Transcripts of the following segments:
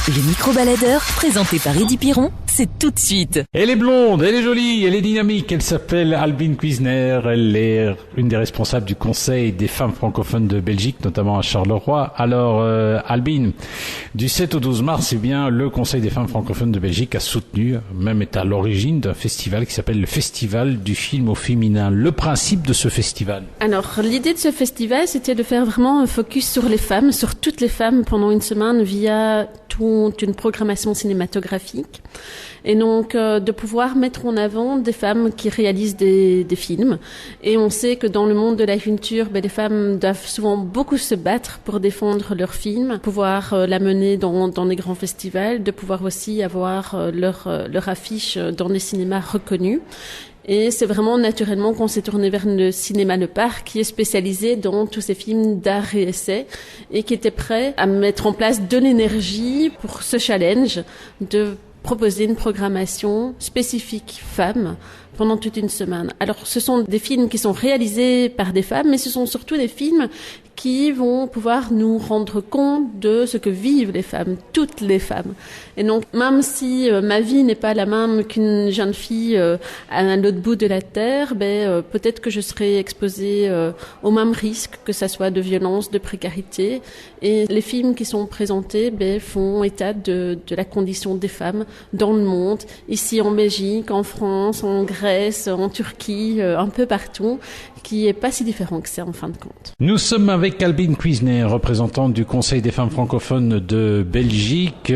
Le micro-baladeur, présenté par Eddy Piron, c'est tout de suite. Elle est blonde, elle est jolie, elle est dynamique, elle s'appelle Albine Cuisner, elle est une des responsables du Conseil des femmes francophones de Belgique, notamment à Charleroi. Alors, Albine, du 7 au 12 mars, eh bien, le Conseil des femmes francophones de Belgique a soutenu, même est à l'origine d'un festival qui s'appelle le Festival du film au féminin. Le principe de ce festival? Alors, l'idée de ce festival, c'était de faire vraiment un focus sur les femmes, sur toutes les femmes pendant une semaine via toute une programmation cinématographique. Et donc, de pouvoir mettre en avant des femmes qui réalisent des films. Et on sait que dans le monde de la culture, les femmes doivent souvent beaucoup se battre pour défendre leurs films, pouvoir l'amener dans des grands festivals, de pouvoir aussi avoir leur affiche dans des cinémas reconnus. Et c'est vraiment naturellement qu'on s'est tourné vers le cinéma Le Parc, qui est spécialisé dans tous ces films d'art et essai et qui était prêt à mettre en place de l'énergie pour ce challenge de proposer une programmation spécifique femmes pendant toute une semaine. Alors, ce sont des films qui sont réalisés par des femmes, mais ce sont surtout des films qui vont pouvoir nous rendre compte de ce que vivent les femmes, toutes les femmes. Et donc, même si ma vie n'est pas la même qu'une jeune fille à l'autre bout de la terre, peut-être que je serai exposée au même risque, que ça soit de violence, de précarité. Et les films qui sont présentés font état de la condition des femmes dans le monde, ici en Belgique, en France, en Grèce, en Turquie, un peu partout, qui est pas si différent que ça en fin de compte. Nous sommes avec Albine Cuisner, représentante du Conseil des femmes francophones de Belgique,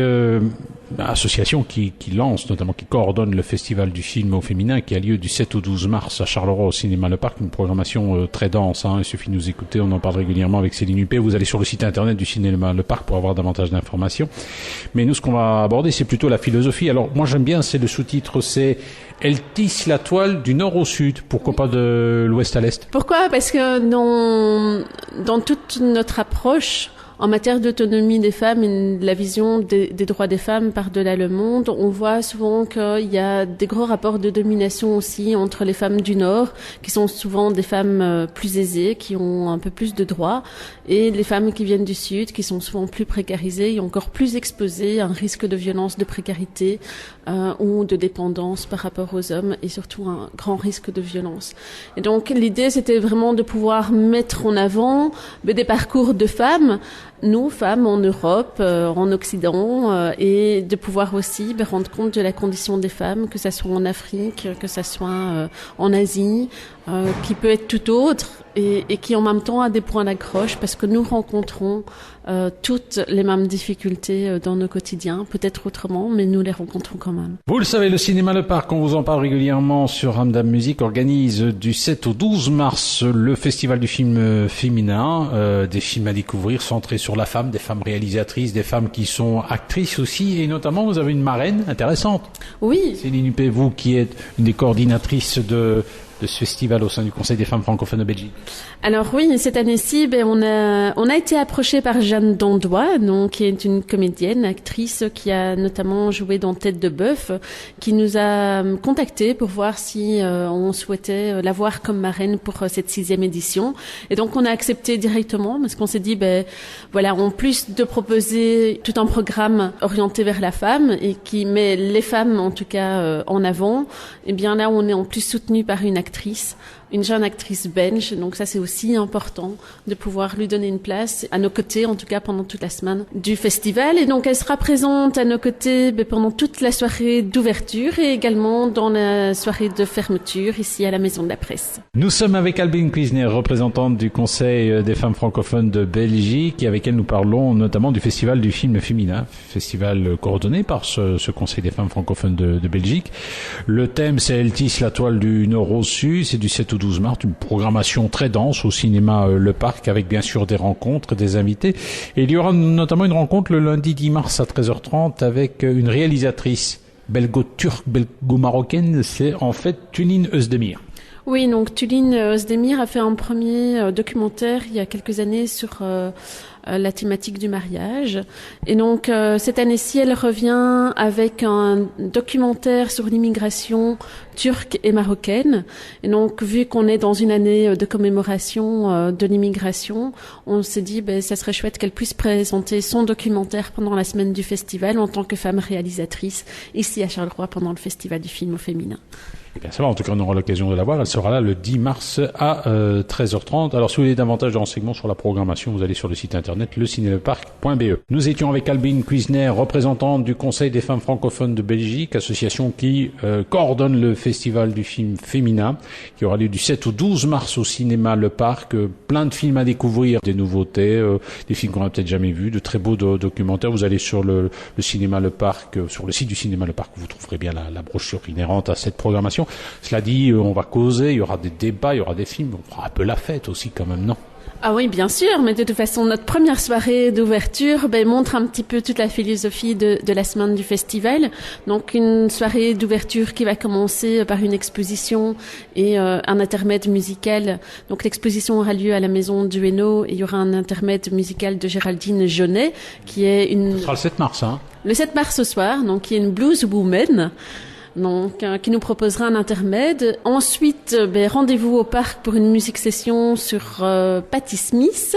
association qui lance, notamment qui coordonne le Festival du film au féminin qui a lieu du 7 au 12 mars à Charleroi au cinéma Le Parc, une programmation très dense. Il suffit de nous écouter, on en parle régulièrement avec Céline Huppé. Vous allez sur le site internet du cinéma Le Parc pour avoir davantage d'informations. Mais nous, ce qu'on va aborder, c'est plutôt la philosophie. Alors, moi, j'aime bien, c'est le sous-titre, c'est « Elle tisse la toile du nord au sud ». Pourquoi pas de l'ouest à l'est? Pourquoi? Parce que dans toute notre approche, en matière d'autonomie des femmes et de la vision des droits des femmes par-delà le monde, on voit souvent qu'il y a des gros rapports de domination aussi entre les femmes du Nord, qui sont souvent des femmes plus aisées, qui ont un peu plus de droits, et les femmes qui viennent du Sud, qui sont souvent plus précarisées et encore plus exposées à un risque de violence, de précarité ou de dépendance par rapport aux hommes, et surtout un grand risque de violence. Et donc l'idée, c'était vraiment de pouvoir mettre en avant des parcours de femmes, nous, femmes en Europe, en Occident, et de pouvoir aussi rendre compte de la condition des femmes, que ça soit en Afrique, que ça soit en Asie, qui peut être tout autre, et qui en même temps a des points d'accroche, parce que nous rencontrons toutes les mêmes difficultés dans nos quotidiens, peut-être autrement, mais nous les rencontrons quand même. Vous le savez, le cinéma Le Parc, on vous en parle régulièrement sur Ramdam Music, organise du 7 au 12 mars le festival du film féminin, des films à découvrir centrés sur la femme, des femmes réalisatrices, des femmes qui sont actrices aussi, et notamment vous avez une marraine intéressante. Oui. Céline Huppé, vous qui êtes une des coordinatrices de ce festival au sein du Conseil des femmes francophones de Belgique. Alors oui, cette année-ci, on a été approché par Jeanne Dandois, donc qui est une comédienne, actrice qui a notamment joué dans Tête de bœuf, qui nous a contacté pour voir si on souhaitait la voir comme marraine pour cette 6e édition. Et donc on a accepté directement parce qu'on s'est dit, voilà, en plus de proposer tout un programme orienté vers la femme et qui met les femmes en tout cas en avant, eh bien là on est en plus soutenu par une jeune actrice belge, donc ça c'est aussi important de pouvoir lui donner une place à nos côtés, en tout cas pendant toute la semaine du festival. Et donc elle sera présente à nos côtés pendant toute la soirée d'ouverture et également dans la soirée de fermeture ici à la Maison de la Presse. Nous sommes avec Albine Cuisner, représentante du Conseil des femmes francophones de Belgique, et avec elle nous parlons notamment du Festival du film féminin, festival coordonné par ce Conseil des femmes francophones de Belgique. Le thème c'est « Elle tisse la toile du nord au sud », c'est du 7 au 12 mars, une programmation très dense au cinéma Le Parc avec bien sûr des rencontres, des invités. Et il y aura notamment une rencontre le lundi 10 mars à 13h30 avec une réalisatrice belgo-turque, belgo-marocaine, c'est en fait Tülin Özdemir. Oui, donc Tülin Özdemir a fait un premier documentaire il y a quelques années sur la thématique du mariage. Et donc, cette année-ci, elle revient avec un documentaire sur l'immigration turque et marocaine. Et donc, vu qu'on est dans une année de commémoration de l'immigration, on s'est dit, ça serait chouette qu'elle puisse présenter son documentaire pendant la semaine du festival en tant que femme réalisatrice ici à Charleroi pendant le festival du film au féminin. Eh bien, ça va. En tout cas, on aura l'occasion de la voir. Elle sera là le 10 mars à 13h30. Alors, si vous voulez davantage de renseignements sur la programmation, vous allez sur le site internet lecinéleparc.be. Nous étions avec Albine Cuisner, représentante du Conseil des femmes francophones de Belgique, association qui coordonne le festival du film féminin, qui aura lieu du 7 au 12 mars au cinéma Le Parc. Plein de films à découvrir, des nouveautés, des films qu'on n'a peut-être jamais vus, de très beaux documentaires. Vous allez sur le cinéma Le Parc, sur le site du cinéma Le Parc, vous trouverez bien la brochure inhérente à cette programmation. Cela dit, on va causer, il y aura des débats, il y aura des films, on fera un peu la fête aussi quand même, non? Ah oui, bien sûr, mais de toute façon, notre première soirée d'ouverture montre un petit peu toute la philosophie de la semaine du festival. Donc, une soirée d'ouverture qui va commencer par une exposition et un intermède musical. Donc, l'exposition aura lieu à la Maison du Hainaut et il y aura un intermède musical de Géraldine Jaunet, qui est une... Ce sera le 7 mars, hein? Le 7 mars ce soir, donc qui est une blues woman. Donc, qui nous proposera un intermède. Ensuite, rendez-vous au parc pour une musique session sur Patti Smith.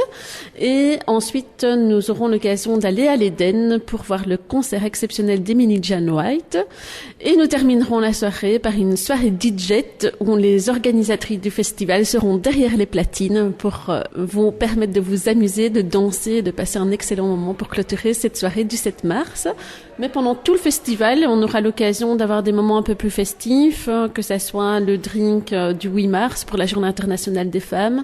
Et ensuite, nous aurons l'occasion d'aller à l'Éden pour voir le concert exceptionnel d'Emily Jan White. Et nous terminerons la soirée par une soirée DJ où les organisatrices du festival seront derrière les platines pour vous permettre de vous amuser, de danser, de passer un excellent moment pour clôturer cette soirée du 7 mars. Mais pendant tout le festival, on aura l'occasion d'avoir des moments un peu plus festifs, que ça soit le drink du 8 mars pour la Journée internationale des femmes.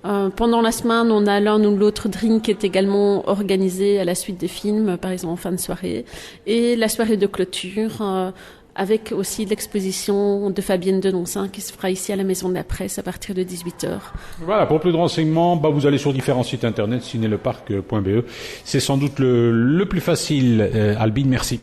Pendant la semaine, on a l'un ou l'autre drink qui est également organisé à la suite des films, par exemple en fin de soirée. Et la soirée de clôture, avec aussi l'exposition de Fabienne Denoncin qui se fera ici à la Maison de la Presse à partir de 18h. Voilà, pour plus de renseignements, vous allez sur différents sites internet, cinéleparc.be. C'est sans doute le plus facile. Albine, merci.